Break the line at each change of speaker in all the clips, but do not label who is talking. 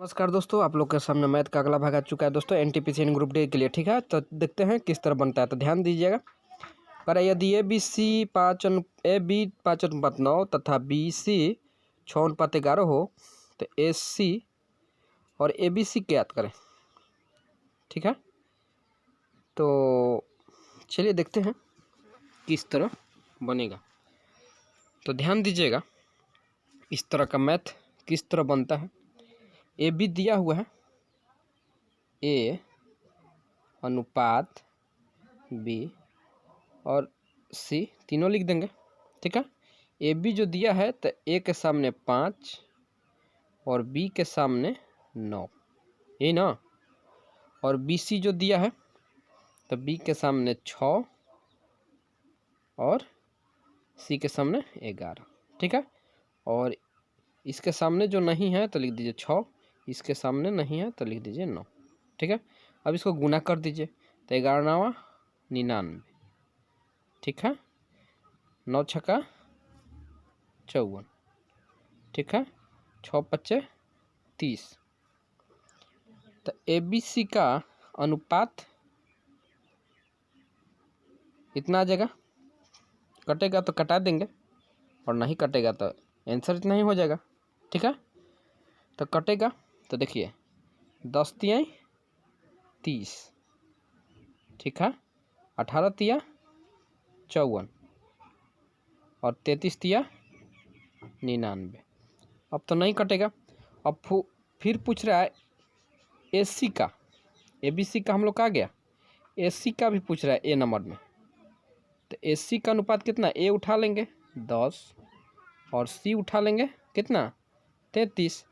नमस्कार दोस्तों, आप लोग के सामने मैथ का अगला भाग आ चुका है दोस्तों एनटीपीसी ग्रुप डी के लिए। ठीक है, तो देखते हैं किस तरह बनता है। तो ध्यान दीजिएगा। पर यदि ए बी 5:9 तथा बी सी 6:11 हो तो ए सी और ए बी सी ज्ञात करें। ठीक है, तो चलिए देखते हैं किस तरह बनेगा। तो ध्यान दीजिएगा, इस तरह का मैथ किस तरह बनता है। ए बी दिया हुआ है, ए अनुपात बी और सी तीनों लिख देंगे। ठीक है, ए बी जो दिया है तो ए के सामने 5 और बी के सामने 9, यही ना। और बी सी जो दिया है तो बी के सामने 6 और सी के सामने 11। ठीक है, और इसके सामने जो नहीं है तो लिख दीजिए 6, इसके सामने नहीं है तो लिख दीजिए 9। ठीक है, अब इसको गुना कर दीजिए तो 11 99। ठीक है, 9 छक्का 54। ठीक है, 6 पच्चे 30। तो ए बी सी का अनुपात इतना आ जाएगा। कटेगा तो कटा देंगे और नहीं कटेगा तो आंसर इतना ही हो जाएगा। ठीक है, तो कटेगा तो देखिए 10 तिया 30। ठीक है, 18 तिया 54 और 33 तिया 99। अब तो नहीं कटेगा। अब फिर पूछ रहा है ए सी का। ए बी सी का हम लोग का आ गया, ए सी का भी पूछ रहा है ए नंबर में। तो ए सी का अनुपात कितना, ए उठा लेंगे 10 और सी उठा लेंगे कितना 33,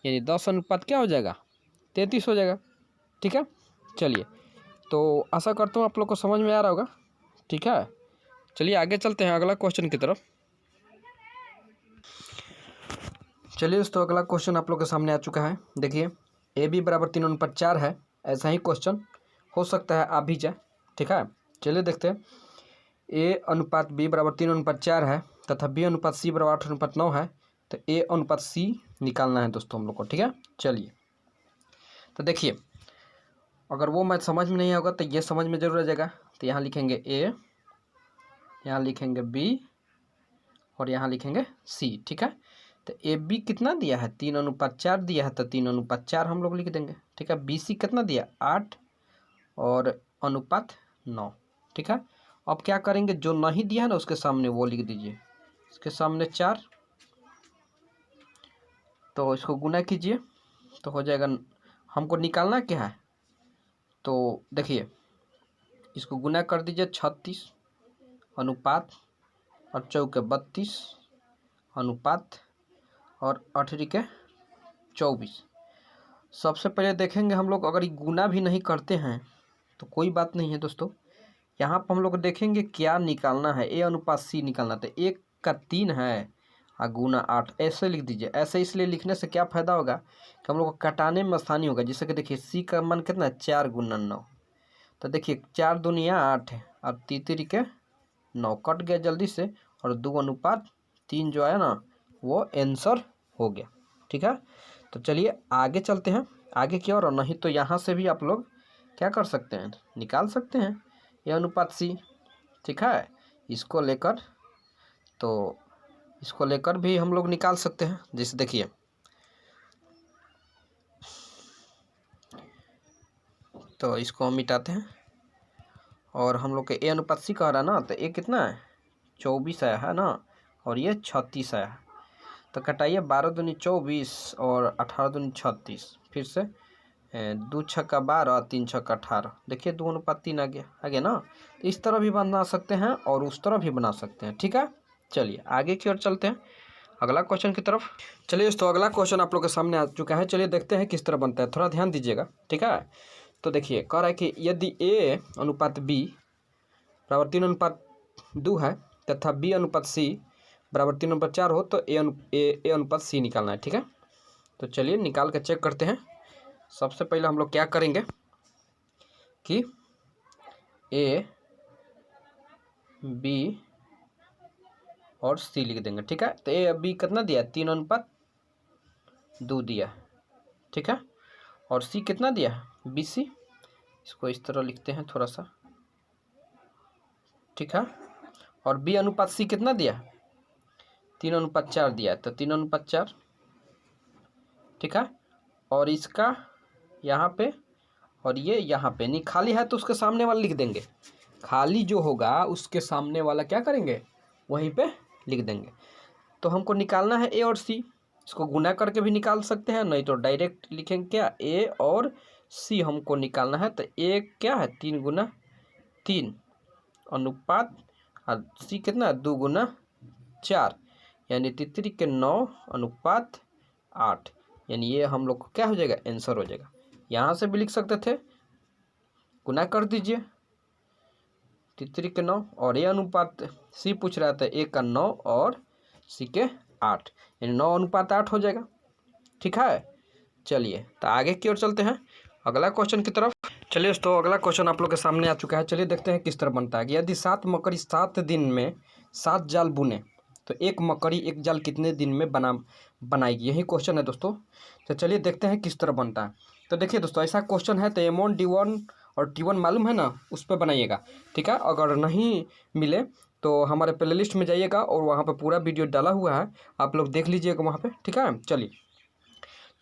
यानी 10 अनुपात क्या हो जाएगा 33 हो जाएगा। ठीक है, चलिए, तो आशा करता हूँ आप लोग को समझ में आ रहा होगा। ठीक है, चलिए आगे चलते हैं अगला क्वेश्चन की तरफ। चलिए दोस्तों, अगला क्वेश्चन आप लोग के सामने आ चुका है। देखिए, ए बी बराबर 3:4 है। ऐसा ही क्वेश्चन हो सकता है आ भी जाए। ठीक है, चलिए देखते हैं। ए अनुपात बी बराबर 3:4 है तथा बी अनुपात सी बराबर 8:9 है। तो ए अनुपात सी निकालना है दोस्तों हम लोग को। ठीक है, चलिए, तो देखिए, अगर वो मैथ समझ में नहीं होगा तो ये समझ में जरूर आ जाएगा। तो यहाँ लिखेंगे ए, यहाँ लिखेंगे बी और यहाँ लिखेंगे सी। ठीक है, तो ए बी कितना दिया है 3:4 दिया है तो 3:4 हम लोग लिख देंगे। ठीक है, बी सी कितना दिया 8 और अनुपात 9। ठीक है, अब क्या करेंगे, जो नहीं दिया है ना उसके सामने वो लिख दीजिए। इसके सामने 4, तो इसको गुना कीजिए तो हो जाएगा। हमको निकालना क्या है, तो देखिए इसको गुना कर दीजिए 36 अनुपात और 4 के 32 अनुपात और 8 के 24। सबसे पहले देखेंगे हम लोग, अगर ये गुना भी नहीं करते हैं तो कोई बात नहीं है दोस्तों। यहाँ पर हम लोग देखेंगे क्या निकालना है, ए अनुपात सी निकालना। तो 1 का 3 है और गुना 8, ऐसे लिख दीजिए। ऐसे इसलिए लिखने से क्या फ़ायदा होगा कि हम लोग को कटाने में आसानी होगा। जैसे कि देखिए सी का मान कितना है 4 गुना 9। तो देखिए 4 दूनिया 8 है और 3 के 9 कट गया जल्दी से, और 2:3 जो आया ना वो आंसर हो गया। ठीक है, तो चलिए आगे चलते हैं आगे की ओर। और नहीं तो यहाँ से भी आप लोग क्या कर सकते हैं, निकाल सकते हैं ए अनुपात सी। ठीक है, इसको लेकर, तो इसको लेकर भी हम लोग निकाल सकते हैं। जैसे देखिए, तो इसको हम मिटाते हैं और हम लोग के ए अनुपात सी कह रहा है ना, तो ए कितना है 24 आया है ना, और ये 36 आया है। तो कटाइए 12 दूनी 24 और 18 दूनी 36। फिर से 2 छक्का 12 3 छक्का 18। देखिए 2:3 आ गया ना। तो इस तरह भी बना सकते हैं और उस तरह भी बना सकते हैं। ठीक है, चलिए आगे की ओर चलते हैं अगला क्वेश्चन की तरफ। चलिए दोस्तों, अगला क्वेश्चन आप लोग के सामने आ चुका है। चलिए देखते हैं किस तरह बनता है, थोड़ा ध्यान दीजिएगा। ठीक है, तो देखिए कह रहा है कि यदि ए अनुपात बी बराबर 3:2 है तथा बी अनुपात सी बराबर 3:4 हो तो ए अनुपात सी निकालना है। ठीक है, तो चलिए निकाल के चेक करते हैं। सबसे पहले हम लोग क्या करेंगे कि ए बी और सी लिख देंगे। ठीक है, तो ए बी कितना दिया 3:2 दिया। ठीक है। और सी कितना दिया है, BC, इसको इस तरह लिखते हैं थोड़ा सा, ठीक है। और B अनुपात C कितना दिया है, 3:4 दिया है, तो 3:4, ठीक है। और इसका यहाँ पे और ये यहाँ पे, नहीं खाली है तो उसके सामने वाला लिख देंगे, खाली जो होगा उसके सामने वाला क्या करेंगे, वहीं पे लिख देंगे। तो हमको निकालना है A और C, इसको गुना करके भी निकाल सकते हैं, नहीं तो डायरेक्ट लिखेंगे क्या, A और C हमको निकालना है। तो A क्या है, 3 × 3 अनुपात, और C कितना, 2 × 4, यानी 3 के 9:8, यानी ये हम लोग को क्या हो जाएगा, आंसर हो जाएगा। यहाँ से भी लिख सकते थे, गुना कर दीजिए 3 के 9, और ये अनुपात C पूछ रहा था, A का 9 और C के 8, यानी 9:8 हो जाएगा, ठीक है। चलिए तो आगे की ओर चलते हैं अगला क्वेश्चन की तरफ। चलिए दोस्तों, अगला क्वेश्चन आप लोग के सामने आ चुका है। चलिए देखते हैं किस तरह बनता है कि यदि 7 मकड़ी 7 दिन में 7 जाल बुने तो एक मकड़ी एक जाल कितने दिन में बनाएगी, यही क्वेश्चन है दोस्तों। तो चलिए देखते हैं किस तरह बनता है। तो देखिए दोस्तों, ऐसा क्वेश्चन है तो M1 D1 और T1 मालूम है ना, उस पर बनाइएगा, ठीक है। अगर नहीं मिले तो हमारे प्ले लिस्ट में जाइएगा और वहाँ पर पूरा वीडियो डाला हुआ है, आप लोग देख लीजिएगा वहाँ पर, ठीक है। चलिए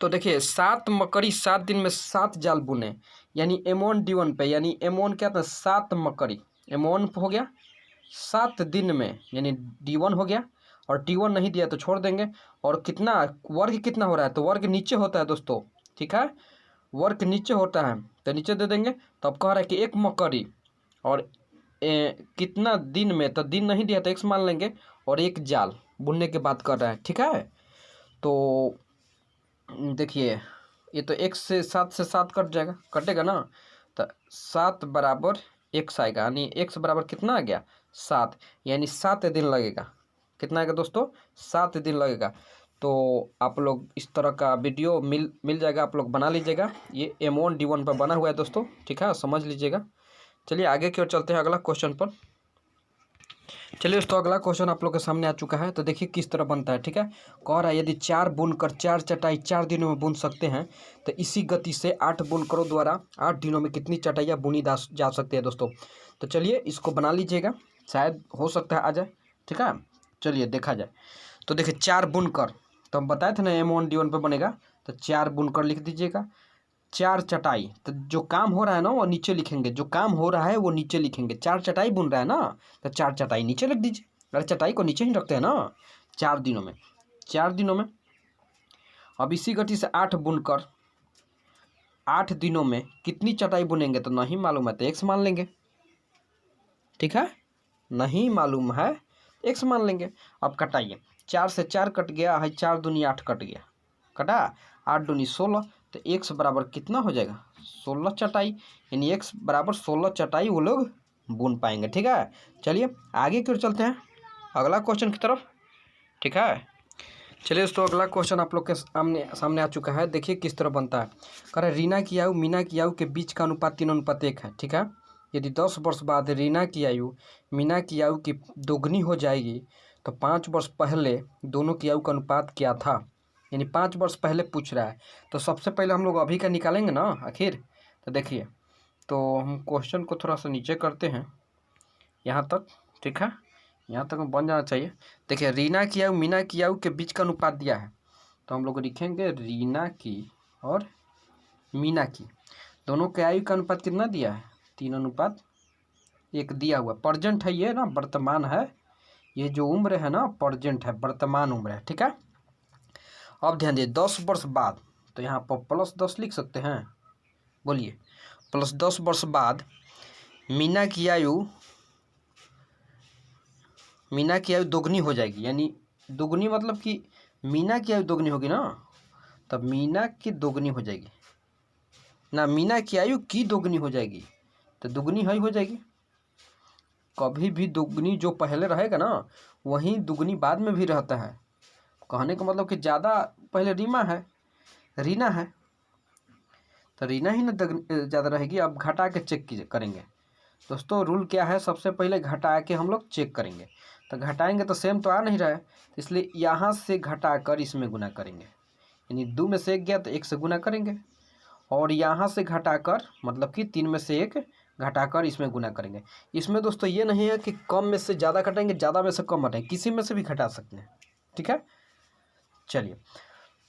तो देखिए, 7 मकड़ी 7 दिन में 7 जाल बुने, यानी M1 D1 पे, यानी M1 क्या था, 7 मकड़ी, M1 हो गया 7 दिन में, यानी D1 हो गया, और T1 नहीं दिया तो छोड़ देंगे। और कितना वर्ग कितना हो रहा है, तो वर्ग नीचे होता है दोस्तों, ठीक है, वर्ग नीचे होता है तो नीचे दे देंगे। तो अब कह रहा है कि एक मकड़ी और कितना दिन में, तो दिन नहीं दिया तो x मान लेंगे, और एक जाल बुनने की बात कर रहा है, ठीक है। तो देखिए, ये तो x से 7 कट जाएगा, कटेगा ना, तो 7 बराबर x आएगा, यानी x बराबर कितना आ गया, 7, यानी 7 दिन लगेगा। कितना आएगा दोस्तों, 7 दिन लगेगा। तो आप लोग इस तरह का वीडियो मिल जाएगा, आप लोग बना लीजिएगा। ये M1 D1 पर बना हुआ है दोस्तों, ठीक है, समझ लीजिएगा। चलिए आगे की ओर चलते हैं अगला क्वेश्चन पर। चलिए दोस्तों, अगला क्वेश्चन आप लोग के सामने आ चुका है। तो देखिए किस तरह बनता है, ठीक है। कह रहा है यदि 4 बुनकर 4 चटाई 4 दिनों में बुन सकते हैं तो इसी गति से 8 बुनकरों द्वारा 8 दिनों में कितनी चटाइयाँ बुनी जा सकती है दोस्तों। तो चलिए इसको बना लीजिएगा, शायद हो सकता है आ जाए, ठीक है। चलिए देखा जाए। तो देखिए 4 बुनकर, तो हम बताए थे ना M1 D1 पर बनेगा, तो 4 बुनकर लिख दीजिएगा। 4 चटाई, तो जो काम हो रहा है ना वो नीचे लिखेंगे, जो काम हो रहा है वो नीचे लिखेंगे। 4 चटाई बुन रहा है ना, तो 4 चटाई नीचे लिख दीजिए। अरे चटाई को नीचे ही रखते हैं ना, 4 दिनों में, 4 दिनों में। अब इसी गति से 8 बुनकर 8 दिनों में कितनी चटाई बुनेंगे, तो नहीं मालूम है तो x मान लेंगे, ठीक है, नहीं मालूम है x मान लेंगे। अब कटाइए, 4 से 4 कट गया है, 4 दूनी 8 कट गया, कटा, 8 दूनी 16, तो x बराबर कितना हो जाएगा, 16 चटाई, यानी x बराबर 16 चटाई वो लोग बुन पाएंगे, ठीक है। चलिए आगे की ओर चलते हैं अगला क्वेश्चन की तरफ, ठीक है। चलिए दोस्तों, अगला क्वेश्चन आप लोग के सामने आ चुका है। देखिए किस तरह बनता है। कह रहा है रीना की आयु मीना की आयु के बीच का अनुपात 3:1 है, ठीक है। यदि 10 वर्ष बाद रीना की आयु मीना की आयु की दोगुनी हो जाएगी तो 5 वर्ष पहले दोनों की आयु का अनुपात क्या था, यानी 5 वर्ष पहले पूछ रहा है। तो सबसे पहले हम लोग अभी का निकालेंगे ना आखिर। तो देखिए, तो हम क्वेश्चन को थोड़ा सा नीचे करते हैं यहाँ तक, ठीक है, यहाँ तक बन जाना चाहिए। देखिए रीना की आयु मीना की आयु के बीच का अनुपात दिया है, तो हम लोग लिखेंगे रीना की और मीना की दोनों के आयु का अनुपात कितना दिया है, 3:1 दिया हुआ। प्रेजेंट है ये ना, वर्तमान है, ये जो उम्र है ना प्रेजेंट है, वर्तमान उम्र है, ठीक है। अब ध्यान दिए 10 वर्ष बाद, तो यहाँ पर +10 लिख सकते हैं, बोलिए, +10 वर्ष बाद मीना की आयु दोगुनी हो जाएगी, यानी दोगुनी मतलब कि मीना की आयु दोगुनी होगी ना, तब मीना की दोगुनी हो जाएगी ना, मीना की आयु की दोगुनी हो जाएगी, तो दुगुनी ही हो जाएगी। कभी भी दुगुनी जो पहले रहेगा ना वहीं दुगुनी बाद में भी रहता है। कहने का मतलब कि ज़्यादा पहले रीना है तो रीना ही ना ज़्यादा रहेगी। अब घटा के चेक करेंगे दोस्तों, रूल क्या है, सबसे पहले घटा के हम लोग चेक करेंगे। तो घटाएंगे तो सेम तो आ नहीं रहा है, इसलिए यहाँ से घटा कर इसमें गुना करेंगे, यानी 2 में से 1 गया तो 1 से गुना करेंगे, और यहाँ से घटाकर मतलब कि 3 में से 1 घटाकर इसमें गुना करेंगे। इसमें दोस्तों ये नहीं है कि कम में से ज़्यादा घटाएंगे, ज़्यादा में से कम घटाएंगे, किसी में से भी घटा सकते हैं। ठीक है, चलिए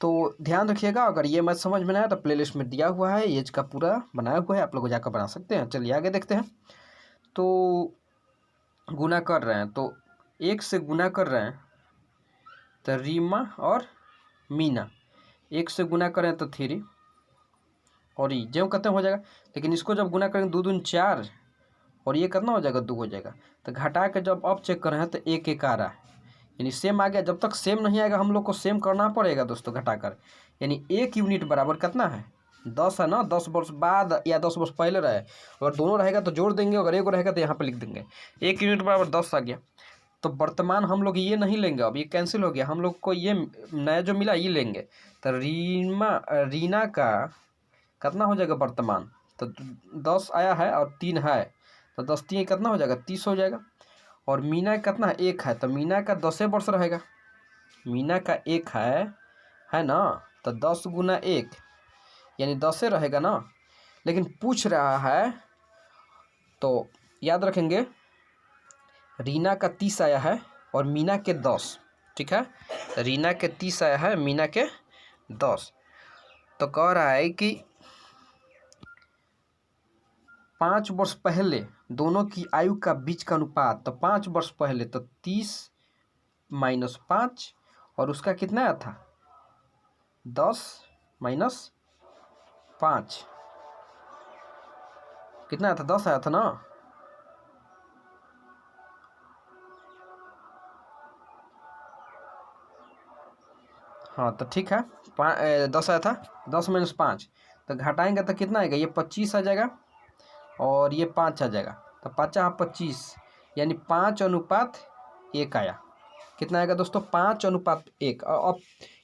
तो ध्यान रखिएगा। अगर ये मैथ समझ में नहीं आया तो प्लेलिस्ट में दिया हुआ है, एज का पूरा बनाया हुआ है, आप लोग जाकर बना सकते हैं। चलिए आगे देखते हैं। तो गुना कर रहे हैं, तो 1 से गुना कर रहे हैं तो रीमा और मीना, 1 से गुना करें तो 3 और ये जो खत्म हो जाएगा। लेकिन इसको जब गुना करेंगे 2 दूनी 4 और ये कितना हो जाएगा 2 हो जाएगा। तो घटा के जब अब चेक कर रहे हैं तो 1 आ रहा है, यानी सेम आ गया। जब तक सेम नहीं आएगा हम लोग को सेम करना पड़ेगा दोस्तों घटाकर। यानी 1 यूनिट बराबर कितना है 10 है ना, 10 वर्ष बाद या 10 वर्ष पहले रहे। अगर दोनों रहेगा तो जोड़ देंगे, अगर एक रहेगा तो यहाँ पे लिख देंगे। 1 यूनिट बराबर 10 आ गया। तो वर्तमान हम लोग ये नहीं लेंगे, अब ये कैंसिल हो गया, हम लोग को ये नया जो मिला ये लेंगे। तो रीना का कितना हो जाएगा वर्तमान, तो 10 आया है और 3 है, तो 10 3 कितना हो जाएगा 30 हो जाएगा। और मीना कितना है 1 है, तो मीना का 10 वर्ष रहेगा, मीना का 1 है ना, तो 10 गुना 1 यानी 10 रहेगा ना। लेकिन पूछ रहा है तो याद रखेंगे रीना का 30 आया है और मीना के 10। ठीक है, रीना के 30 आया है, मीना के 10। तो कह रहा है कि 5 वर्ष पहले दोनों की आयु का बीच का अनुपात, तो 5 वर्ष पहले तो 30 माइनस 5 और उसका कितना आया था 10 माइनस 5 कितना आया था 10 आया था ना। हाँ तो ठीक है, 10 आया था, 10 माइनस 5 तो घटाएंगे तो कितना आएगा, ये 25 आ जाएगा और ये 5 आ जाएगा, तो 5 25 यानी 5:1 आया। कितना आएगा दोस्तों 5:1। अब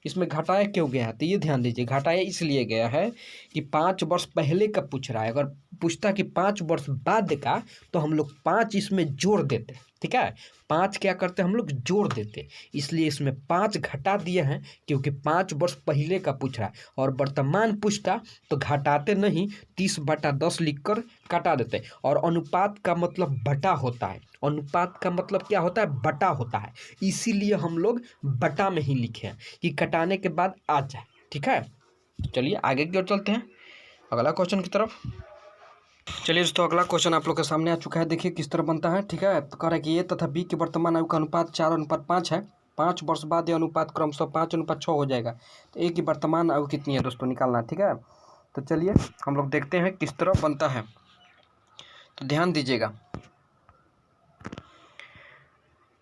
इसमें घटाया क्यों गया है तो ये ध्यान दीजिए, घटाया इसलिए गया है कि 5 वर्ष पहले का पूछ रहा है। अगर पूछता कि 5 वर्ष बाद का तो हम लोग 5 इसमें जोड़ देते। ठीक है, 5 क्या करते हम लोग जोड़ देते, इसलिए इसमें 5 घटा दिए हैं क्योंकि 5 वर्ष पहले का पूछ रहा है। और वर्तमान पूछता तो घटाते नहीं, 30/10 लिखकर काटा देते। और अनुपात का मतलब बटा होता है, अनुपात का मतलब क्या होता है बटा होता है, इसीलिए हम लोग बटा में ही लिखे हैं कि कटाने के बाद आ जाए। ठीक है, चलिए आगे की ओर चलते हैं अगला क्वेश्चन की तरफ। चलिए दोस्तों अगला क्वेश्चन आप लोग के सामने आ चुका है, देखिए किस तरह बनता है। ठीक है, तो कह रहा है कि ए तथा बी के वर्तमान आयु का अनुपात 4:5 है, 5 वर्ष बाद यह अनुपात क्रमशः 5:6 हो जाएगा। तो ए की वर्तमान आयु कितनी है दोस्तों निकालना है। ठीक है, तो चलिए हम लोग देखते हैं किस तरह बनता है। तो ध्यान दीजिएगा,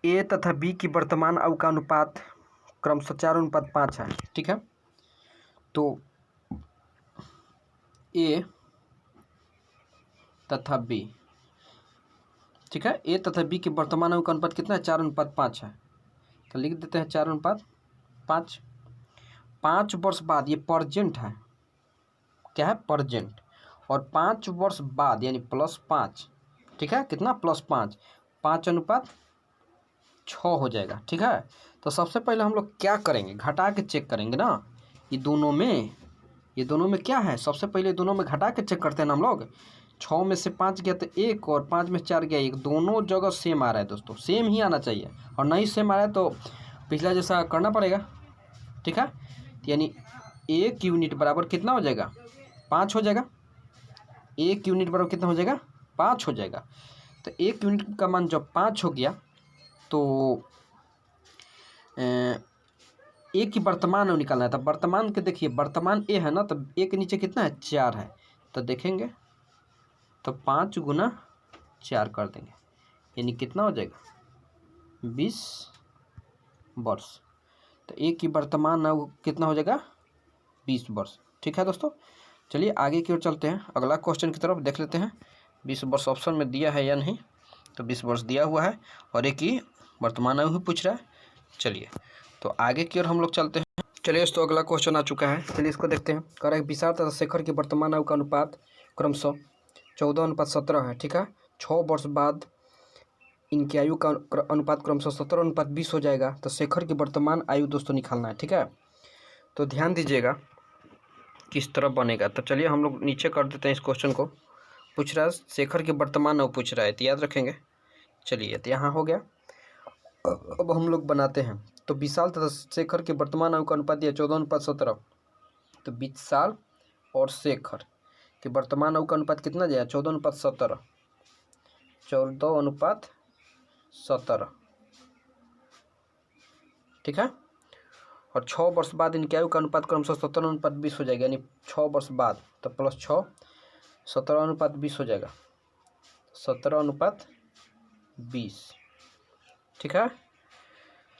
ए तथा बी की वर्तमान आयु का अनुपात क्रमशः 4:5 है। ठीक है, तो ए तथा बी, ठीक है, ए तथा बी के वर्तमान आयु का अनुपात कितना है 4:5 है, तो लिख देते हैं 4:5। 5 वर्ष बाद, ये परजेंट है, क्या है परजेंट, और 5 वर्ष बाद यानी +5। ठीक है, कितना +5, 5:6 हो जाएगा। ठीक है, तो सबसे पहले हम लोग क्या करेंगे घटा के चेक करेंगे ना, ये दोनों में क्या है, सबसे पहले दोनों में घटा के चेक करते हैं ना हम लोग। 6 में से 5 गया तो 1 और 5 में 4 गया 1, दोनों जगह सेम आ रहा है दोस्तों, सेम ही आना चाहिए। और नहीं सेम आ रहा है तो पिछला जैसा करना पड़ेगा। ठीक है, यानी 1 यूनिट बराबर कितना हो जाएगा 5 हो जाएगा, 1 यूनिट बराबर कितना हो जाएगा 5 हो जाएगा। तो 1 यूनिट का मान जब 5 हो गया तो ए की वर्तमान आयु निकालना है। तो वर्तमान के देखिए, वर्तमान ए है ना, तो ए के नीचे कितना है 4 है, तो देखेंगे तो 5 गुना 4 कर देंगे, यानी कितना हो जाएगा 20 वर्ष। तो ए की वर्तमान आयु कितना हो जाएगा 20 वर्ष। ठीक है दोस्तों, चलिए आगे की ओर चलते हैं, अगला क्वेश्चन की तरफ देख लेते हैं। 20 वर्ष ऑप्शन में दिया है या नहीं, तो 20 वर्ष दिया हुआ है और एक ही वर्तमान आयु ही पूछ रहा है। चलिए तो आगे की ओर हम लोग चलते हैं। चलिए दोस्तों अगला क्वेश्चन आ चुका है, चलिए इसको देखते हैं। कह रहा है विशाल तथा शेखर की वर्तमान आयु का अनुपात क्रमशः 14:17 है। ठीक है, 6 वर्ष बाद इनकी आयु का अनुपात क्रमशः 17:20 हो जाएगा। तो शेखर की वर्तमान आयु दोस्तों निकालना है। ठीक है, तो ध्यान दीजिएगा किस तरह बनेगा। तो चलिए हम लोग नीचे कर देते हैं इस क्वेश्चन को। पूछ रहा है शेखर के वर्तमान आयु पूछ रहा है, तो याद रखेंगे। चलिए तो यहाँ हो गया। अब हम लोग बनाते हैं। तो विशाल तथा शेखर के वर्तमान आयु का अनुपात दिया 14:17। तो विशाल और शेखर के वर्तमान आयु का अनुपात कितना दिया? 14:17। 14:17, ठीक है। और 6 वर्ष बाद इनके आयु का अनुपात क्रमशः 17:20 हो जाएगा, यानी 6 वर्ष बाद। तो +6 17:20 हो जाएगा, 17:20, ठीक है।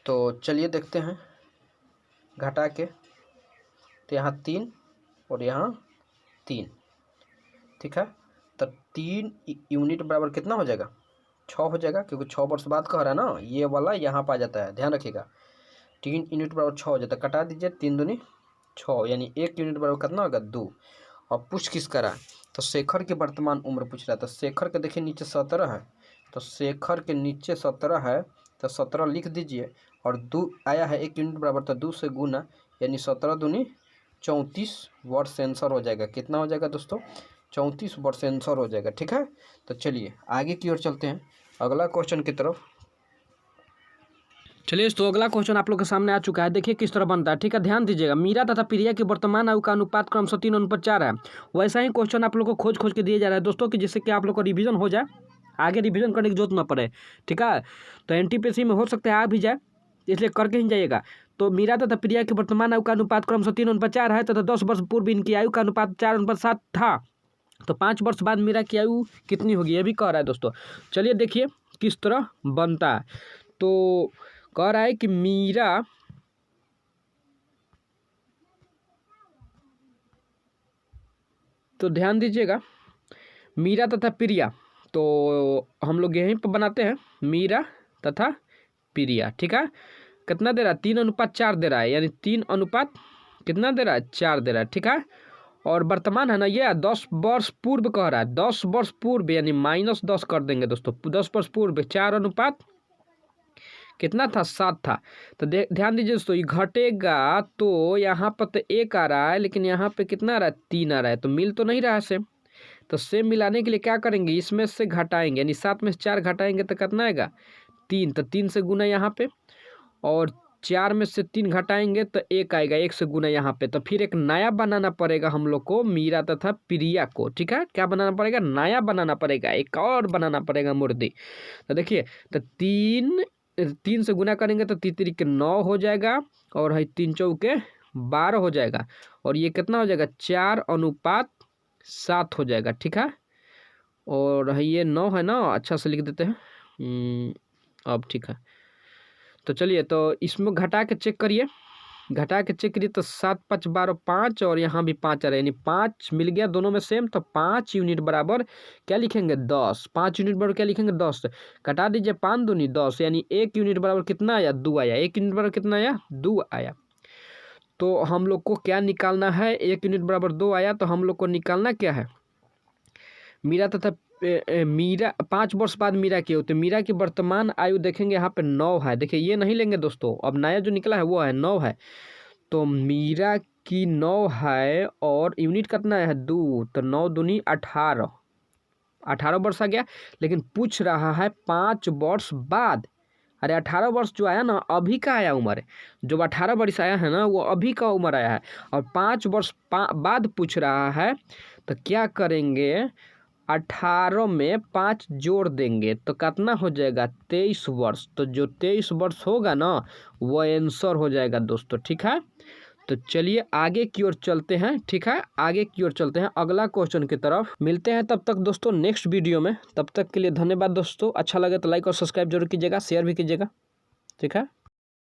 तो चलिए देखते हैं घटा के। तो यहाँ 3 और यहाँ 3, ठीक है। तो 3 यूनिट बराबर कितना हो जाएगा? 6 हो जाएगा, क्योंकि 6 वर्ष बाद कह रहा है ना, ये वाला यहाँ पर आ जाता है, ध्यान रखिएगा। 3 यूनिट बराबर 6 हो जाता है, कटा दीजिए। 3 दूनी 6, यानी 1 यूनिट बराबर कितना होगा? 2। और पूछ किस करा? तो शेखर की वर्तमान उम्र पूछ रहा है। तो शेखर के देखिए नीचे 17 है, तो शेखर के नीचे 17 है, तो 17 लिख दीजिए। और 2 आया है 1 यूनिट बराबर, तो 2 से गुना, यानी 17 दूनी 34 वर्ष आंसर हो जाएगा। कितना हो जाएगा दोस्तों? 34 वर्ष आंसर हो जाएगा, ठीक है। तो चलिए आगे की ओर चलते हैं, अगला क्वेश्चन की तरफ। चलिए तो अगला क्वेश्चन आप लोग के सामने आ चुका है। देखिए किस तरह बनता है, ठीक है। ध्यान दीजिएगा, मीरा तथा प्रिया के वर्तमान आयु का अनुपात क्रमशः 3:4 है। वैसा ही क्वेश्चन आप लोग को खोज खोज के दिए जा रहा है दोस्तों, कि जिससे कि आप लोग को रिवीजन हो जाए, आगे रिवीजन करने की जरूरत ना पड़े, ठीक है। तो एनटीपीसी में हो सकता है आ भी जाए, इसलिए करके ही जाइएगा। तो मीरा तथा प्रिया के वर्तमान आयु का अनुपात क्रमशः 3:4 है तथा 10 वर्ष पूर्व इनकी आयु का अनुपात 4:7 था। तो 5 वर्ष बाद मीरा की आयु कितनी होगी, ये भी कह रहा है दोस्तों। चलिए देखिए किस तरह बनता है। तो कह रहा है कि मीरा तो ध्यान दीजिएगा, मीरा तथा प्रिया, तो हम लोग यहीं पर बनाते हैं, मीरा तथा प्रिया, ठीक है। कितना दे रहा है? 3:4 दे रहा है, यानी 3 कितना दे रहा है? 4 दे रहा है, ठीक है। और वर्तमान है ना, ये 10 वर्ष पूर्व कह रहा है, 10 वर्ष पूर्व, यानी -10 कर देंगे दोस्तों। 10 वर्ष पूर्व 4 कितना था? 7 था। तो ध्यान दीजिए दोस्तों, ये घटेगा तो यहाँ पर तो 1 आ रहा है, लेकिन यहाँ पे कितना आ रहा है? 3 आ रहा है, तो मिल तो नहीं रहा है सेम। तो सेम मिलाने के लिए क्या करेंगे? इसमें से घटाएंगे, यानी 7 में से 4 घटाएंगे तो कितना आएगा? 3। तो 3 से गुना यहाँ पे, और 4 में से 3 घटाएंगे तो 1 आएगा, 1 से गुना यहाँ पे। तो फिर एक नया बनाना पड़ेगा हम लोग को मीरा तथा प्रिया को, ठीक है। क्या बनाना पड़ेगा? नया बनाना पड़ेगा, एक और बनाना पड़ेगा मूर्ति। तो देखिए, तो 3 से गुना करेंगे तो 3 3 के 9 हो जाएगा, और है 3 चौके 12 हो जाएगा, और ये कितना हो जाएगा? 4:7 हो जाएगा, ठीक है। और है ये 9 है ना, अच्छा से लिख देते हैं। अब ठीक है। तो चलिए, तो इसमें घटा के चेक करिए, तो 7 5 12 5, और यहाँ भी 5 आ रहा है, यानी 5 मिल गया दोनों में सेम। तो 5 यूनिट बराबर क्या लिखेंगे? 10। 5 यूनिट बराबर क्या लिखेंगे? 10। कटा दीजिए, 5 दूनी 10, यानी 1 यूनिट बराबर कितना आया? 2 आया। 1 यूनिट बराबर कितना आया? 2 आया। तो हम लोग को क्या निकालना है? 1 यूनिट बराबर 2 आया, तो हम लोग को निकालना क्या है? मीरा तथा मीरा 5 वर्ष बाद मीरा की होती है। मीरा की वर्तमान आयु देखेंगे यहाँ पे 9 है। देखिए ये नहीं लेंगे दोस्तों, अब नया जो निकला है वो है 9 है। तो मीरा की 9 है, और यूनिट कितना है? 2। तो 9 दूनी 18, 18 वर्ष आ गया। लेकिन पूछ रहा है 5 वर्ष बाद। अरे 18 वर्ष जो आया ना, अभी का आया उम्र, जो 18 वर्ष आया है ना, वो अभी का उम्र आया है। और 5 वर्ष बाद पूछ रहा है, तो क्या करेंगे? 18 में 5 जोड़ देंगे तो कितना हो जाएगा? 23 वर्ष। तो जो 23 वर्ष होगा ना, वो आंसर हो जाएगा दोस्तों, ठीक है। तो चलिए आगे की ओर चलते हैं, ठीक है। आगे की ओर चलते हैं अगला क्वेश्चन की तरफ। मिलते हैं तब तक दोस्तों नेक्स्ट वीडियो में। तब तक के लिए धन्यवाद दोस्तों। अच्छा लगे तो लाइक और सब्सक्राइब जरूर कीजिएगा, शेयर भी कीजिएगा, ठीक है।